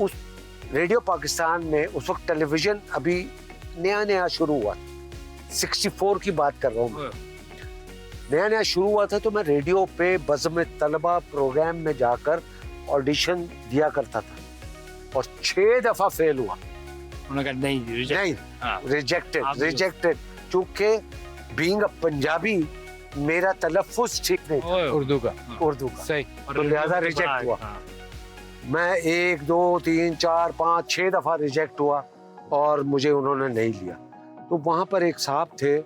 उस रेडियो पाकिस्तान में उस वक्त टेलीविजन अभी नया नया शुरू हुआ, 64 की बात कर रहा हूँ मैं। नया नया शुरू हुआ था, तो मैं रेडियो पे बज़्म तलबा प्रोग्राम में जाकर ऑडिशन दिया करता था और 6 दफा फेल हुआ। उन्होंने कहा नहीं, रिजेक्टेड। चूंकि बीइंग अ पंजाबी मेरा तलफ्फुज़ ठीक नहीं था उर्दू का सही, तो लिहाजा रिजेक्ट हुआ। मैं 1 2 3 4 5 6 दफा रिजेक्ट हुआ और मुझे उन्होंने नहीं लिया। तो वहाँ पर एक साहब थे,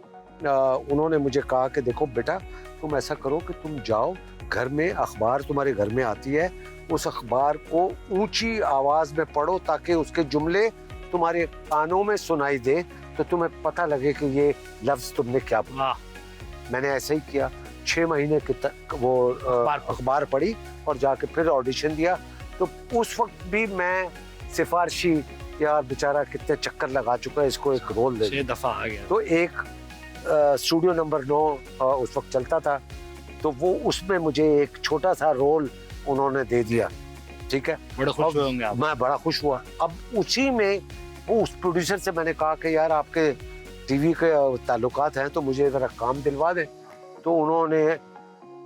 उन्होंने मुझे कहा कि देखो बेटा, तुम ऐसा करो कि तुम जाओ घर में, अखबार तुम्हारे घर में आती है, उस अखबार को ऊंची आवाज में पढ़ो ताकि उसके जुमले तुम्हारे कानों में सुनाई दे, तो तुम्हें पता लगे कि ये लफ्ज तुमने क्या बोला। मैंने ऐसे ही किया, 6 महीने के तक वो अखबार पढ़ी और जाके फिर ऑडिशन दिया। तो उस वक्त भी मैं सिफारशी, यार बेचारा कितने चक्कर लगा चुका है, इसको एक रोल दे। 6 दफा आ गया। तो एक स्टूडियो नंबर 9 उस वक्त चलता था, तो वो उसमें मुझे एक छोटा सा रोल उन्होंने दे दिया। ठीक है, बड़े खुश होंगे आप। मैं बड़ा खुश हुआ। अब उसी में वो उस प्रोड्यूसर से मैंने कहा कि यार आपके टीवी के ताल्लुकात हैं, तो मुझे ज़रा काम दिलवा दें। तो उन्होंने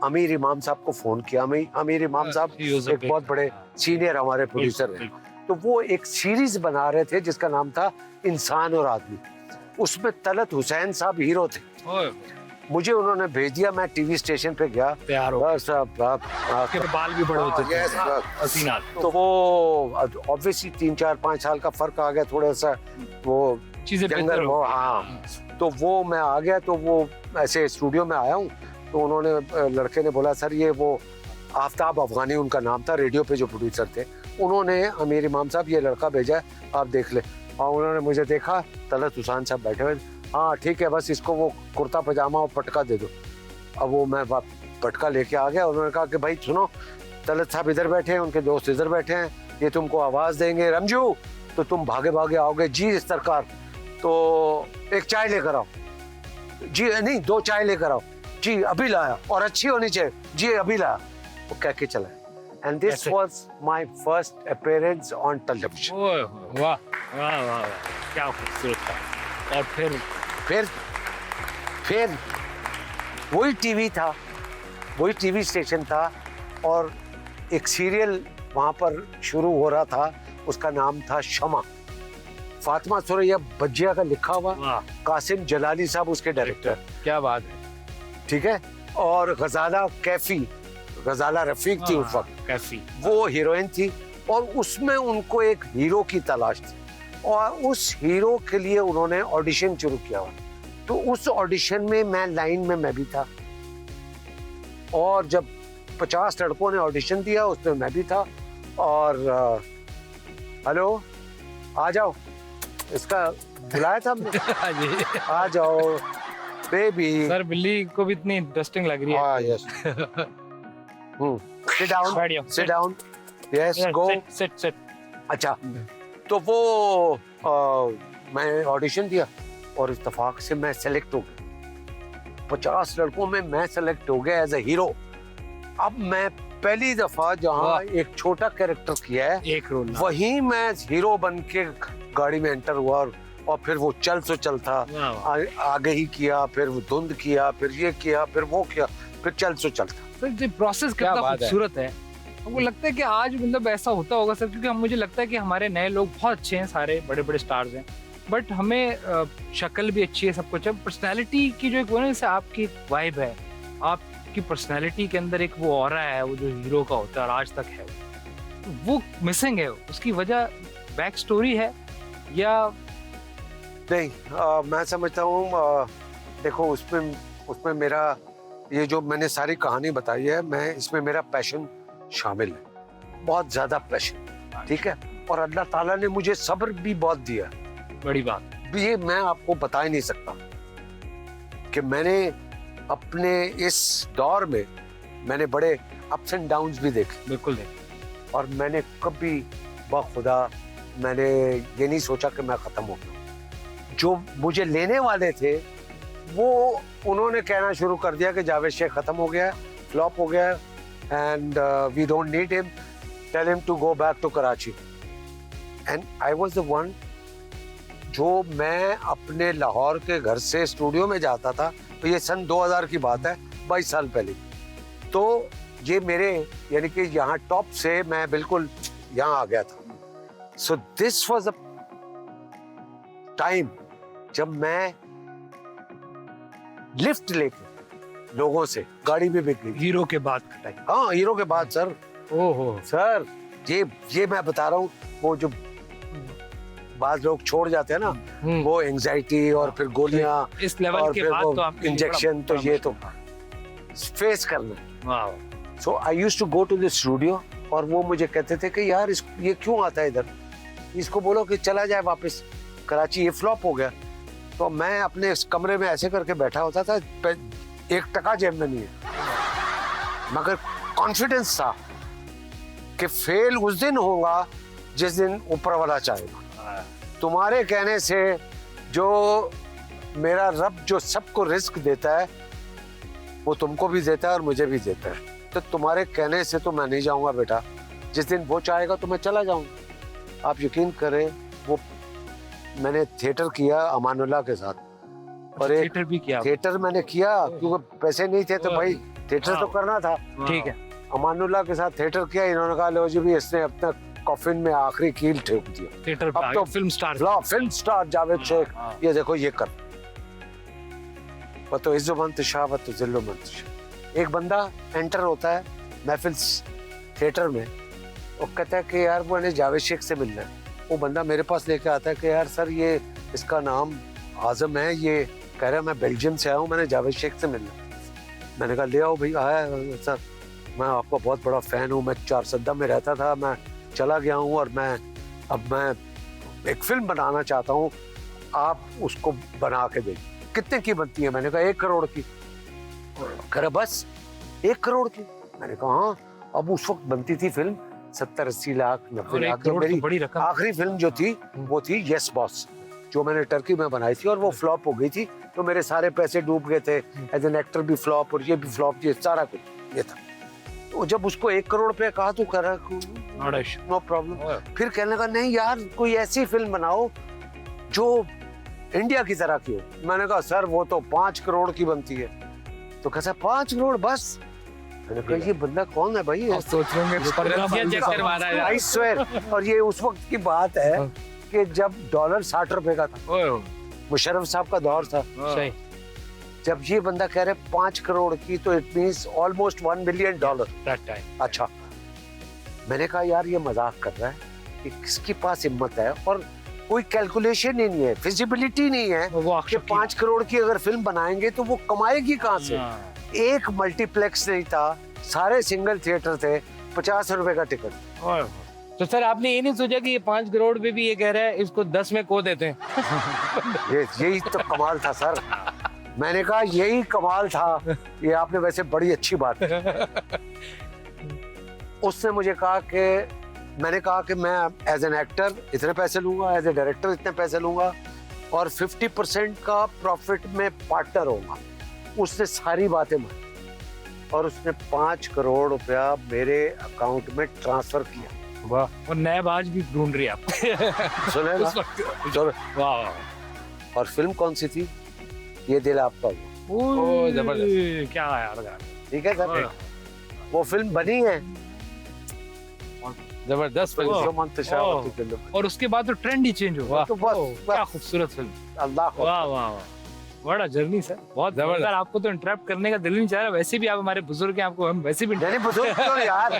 अमीर इमाम साहब को फ़ोन किया। अमीर इमाम साहब एक बहुत बड़े सीनियर हमारे प्रोड्यूसर हैं। तो वो एक सीरीज बना रहे थे जिसका नाम था इंसान और आदमी। उसमें तलत हुसैन साहब हीरो थे। मुझे उन्होंने भेज दिया, मैं टीवी स्टेशन पे गया, तैयार हो आपके बाल भी बड़े होते थे। तो वो ऑब्वियसली 3 4 5 साल का फर्क आ गया, थोड़ा सा वो चीजें जंगल वो। हाँ, तो वो मैं आ गया, तो वो ऐसे स्टूडियो में आया हूँ, तो उन्होंने, लड़के ने बोला सर ये वो आफ्ताब अफगानी उनका नाम था, रेडियो पे जो प्रोड्यूसर थे, उन्होंने अमीर इमाम साहब ये लड़का भेजा है, आप देख ले। और उन्होंने मुझे देखा, तलत हुसैन साहब बैठे हुए, हाँ ठीक है, बस इसको वो कुर्ता पजामा और पटका दे दो। अब वो मैं पटका लेके आ गया। उन्होंने कहा कि भाई सुनो, तलत साहब इधर बैठे हैं, उनके दोस्त इधर बैठे हैं, ये तुमको आवाज़ देंगे, रमजू, तो तुम भागे भागे आओगे। जी सरकार, तो एक चाय लेकर आओ। जी नहीं, 2 चाय लेकर आओ। जी अभी लाया, और अच्छी होनी चाहिए। जी अभी लाया। वो कह के चला। And this was my first appearance on television. वाह वाह वाह, क्या खूबसूरत था। और फिर वही टीवी था, वही टीवी स्टेशन था, और एक सीरियल वहाँ पर शुरू हो रहा था, उसका नाम था शमा। फातिमा सुरैया बज्जिया का लिखा हुआ, कासिम जलाली साहब उसके डायरेक्टर। क्या बात है। ठीक है, और गजाला रफीक थी उस वक्त, कैफी वो हीरोइन थी, और उसमें उनको एक हीरो की तलाश थी, और उस हीरो के लिए उन्होंने ऑडिशन शुरू किया हुआ। तो उस ऑडिशन में मैं भी था, और जब 50 लड़कों ने ऑडिशन दिया उसमें मैं भी था। और हेलो आ जाओ, इसका बुलाया था हमने। आ जाओ बेबी। सर बिल्ली को भी इतनी इंटरेस्टिंग लग रही है। Yes. sit down yes go sit। अच्छा, तो वो मैं ऑडिशन दिया और इत्तेफाक से मैं सेलेक्ट हो गया। 50 लड़कों में मैं सेलेक्ट हो गया एज ए हीरो। अब मैं पहली दफा जहाँ एक छोटा कैरेक्टर किया है, एक रोल, वहीं मैं हीरो बन के गाड़ी में एंटर हुआ, और फिर वो चल था, आगे ही किया, फिर वो धुंध किया, फिर ये किया, फिर वो किया, फिर चल था। सर ये प्रोसेस कितना खूबसूरत है। हमको लगता है कि आज मतलब ऐसा होता होगा सर, क्योंकि मुझे लगता है कि हमारे नए लोग बहुत अच्छे हैं, सारे बड़े बड़े स्टार्स हैं, बट हमें शक्ल भी अच्छी है, सब कुछ है, पर्सनैलिटी की जो एक वो ना, जैसे आपकी वाइब है, आपकी पर्सनैलिटी के अंदर एक वो ऑरा है, वो जो हीरो का होता है और आज तक है, वो मिसिंग है। उसकी वजह बैक स्टोरी है या नहीं? मैं समझता हूँ, देखो उसमें मेरा ये जो मैंने सारी कहानी बताई है, मैं इसमें मेरा पैशन शामिल है, बहुत ज्यादा पैशन। ठीक है, और अल्लाह ताला ने मुझे सब्र भी बहुत दिया। बड़ी बात ये मैं आपको बता ही नहीं सकता कि मैंने अपने इस दौर में मैंने बड़े अप्स एंड डाउन्स भी देखे। बिल्कुल देखे। और मैंने कभी बखुदा मैंने ये नहीं सोचा कि मैं खत्म हो गया। जो मुझे लेने वाले थे वो उन्होंने कहना शुरू कर दिया कि जावेद शेख खत्म हो गया, फ्लॉप हो गया, and we don't need him, tell him to go back to Karachi. And I was the one जो मैं अपने लाहौर के घर से स्टूडियो में जाता था, तो ये सन 2000 की बात है, 22 साल पहले। तो ये मेरे यानी कि यहाँ टॉप से मैं बिल्कुल यहाँ आ गया था। So this was a time जब मैं लिफ्ट लेके लोगों से गाड़ी में बिक गई। हीरो के बाद का टाइम। हाँ, हीरो के बाद सर। ओहो सर ये मैं बता रहा हूँ, वो जो बाद लोग छोड़ जाते हैं ना, वो एंजाइटी और फिर गोलियां इस लेवल और के फिर बाद वो तो आपके लिए इंजेक्शन, तो ये तो फेस करना। वाह। So I used to go to the studio, और वो मुझे कहते थे कि यार ये क्यों आता है इधर, इसको बोलो कि चला जाए वापस कराची, ये फ्लॉप हो गया। तो मैं अपने इस कमरे में ऐसे करके बैठा होता था, 1 टका जेब में नहीं है, मगर कॉन्फिडेंस था कि फेल उस दिन होगा जिस दिन ऊपर वाला चाहेगा। तुम्हारे कहने से जो मेरा रब जो सबको रिस्क देता है, वो तुमको भी देता है और मुझे भी देता है। तो तुम्हारे कहने से तो मैं नहीं जाऊंगा बेटा, जिस दिन वो चाहेगा तो मैं चला जाऊंगा। आप यकीन करें, वो मैंने थिएटर किया अमानुल्लाह के साथ, और एक थिएटर भी किया। थिएटर मैंने किया क्योंकि पैसे नहीं थे, तो भाई थिएटर तो करना था। ठीक है। अमानुल्लाह के साथ थिएटर किया। इन्होंने कहा लो जी भी, इसने अपना कॉफिन में आखिरी कील ठोक दिया। थिएटर अब तो film star. Film star Javed Sheikh, ये देखो ये कर। वो तो इज्जो मंतशा, वो तो जिल्लो मंतशा। एक बंदा एंटर होता है महफिल थिएटर में, वो कहता है कि यार मैंने जावेद शेख से मिलना है। वो बंदा मेरे पास लेके आता है कि यार सर ये इसका नाम आजम है, ये कह रहा है मैं बेल्जियम से आया हूँ, मैंने जावेद शेख से मिलना है। मैंने कहा ले आओ भाई। आया सर, मैं आपका बहुत बड़ा फैन हूँ, मैं 4 सद्दा में रहता था, मैं चला गया हूँ और अब मैं एक फिल्म बनाना चाहता हूँ, आप उसको बना के दें। कितने की बनती है? मैंने कहा 1 करोड़ की। कह रहा बस 1 करोड़ की? मैंने कहा हाँ। अब उस वक्त बनती थी फिल्म 70-80 लाख 90 लाख। तो मेरी बड़ी रकम। आखिरी फिल्म जो थी वो थी यस बॉस, जो मैंने टर्की में बनाई थी, और वो फ्लॉप हो गई थी। तो मेरे सारे पैसे डूब गए थे, एज एन एक्टर भी फ्लॉप और ये भी फ्लॉप, ये सारा कुछ ये था। तो जब उसको 1 करोड़ रुपया कहा तो कह रहा नो प्रॉब्लम। फिर कहने लगा नहीं यार कोई ऐसी फिल्म बनाओ जो इंडिया की तरह की हो। मैंने कहा सर वो तो 5 करोड़ की बनती है। तो कहता 5 करोड़ बस? मैंने कहा ये बंदा कौन है भाई? सोच रहे आई स्वेयर। और ये उस वक्त की बात है कि जब डॉलर 60 रुपए का था, मुशर्रफ साहब का दौर था। सही। जब ये बंदा कह रहे 5 करोड़ की, तो इट मींस ऑलमोस्ट $1 मिलियन। अच्छा, मैंने कहा यार ये मजाक कर रहा है कि किसके पास हिम्मत है, और कोई कैलकुलेशन ही नहीं है, फिजिबिलिटी नहीं है कि 5 करोड़ की अगर फिल्म बनाएंगे तो वो कमाएगी कहाँ से। एक मल्टीप्लेक्स नहीं था, सारे सिंगल थिएटर थे, 50 रुपए का टिकट। तो सर आपने ये नहीं सोचा कि ये 5 करोड़ पे भी ये कह रहा है इसको 10 में खो देते हैं? यही तो कमाल था सर। मैंने कहा यही कमाल था। ये आपने वैसे बड़ी अच्छी बात की। उसने मुझे कहा कि मैंने कहा कि मैं एज एन एक्टर इतने पैसे लूंगा, एज ए डायरेक्टर इतने पैसे लूंगा, और 50% का प्रॉफिट में पार्टनर होगा। उसने सारी बातें मानी और उसने 5 करोड़ रुपया मेरे अकाउंट में ट्रांसफर किया। वाह। और नैब आज भी ढूंढ रही है आपको। सुने ना? चलो। वाह। और फिल्म कौन सी थी? ये दिल आपका। ओह जबरदस्त। क्या यार। ठीक है सर, वो फिल्म बनी है। जबरदस्त फिल्म। और उसके बाद तो ट्रेंड ही चेंज हुआ। तो बस क्या खूबसूरत फिल्म। अल्लाह। वाह वाह वाह, बड़ा जर्नी सर, बहुत जबरदस्त। आपको तो इंटरप्ट करने का दिल नहीं चाह रहा, वैसे भी आप हमारे बुजुर्ग हैं, आपको हम वैसे भी नहीं बुजुर्ग क्यों यार?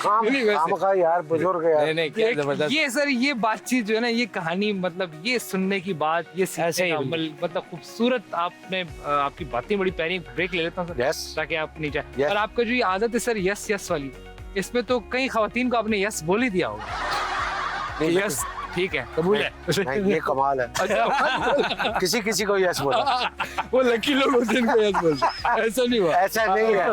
काम का यार बुजुर्ग यार। नहीं क्या जबरदस्त। ये सर ये बातचीत जो है ना, ये कहानी, मतलब ये सुनने की बात, ये सीखने का अमल, मतलब खूबसूरत। आपने आपकी बातें बड़ी प्यारी। ब्रेक ले लेता हूँ सर, ताकि आप नहीं जाए। और आपका जो ये आदत है सर यस यस वाली, इसमें तो कई खवातीन को आपने यस बोल ही दिया होगा। यस ठीक है, कबूल है। ये कमाल है। किसी को यस बोला। वो लकी लोग होते हैं इनको यस बोलते हैं। ऐसा नहीं हुआ। ऐसा नहीं है।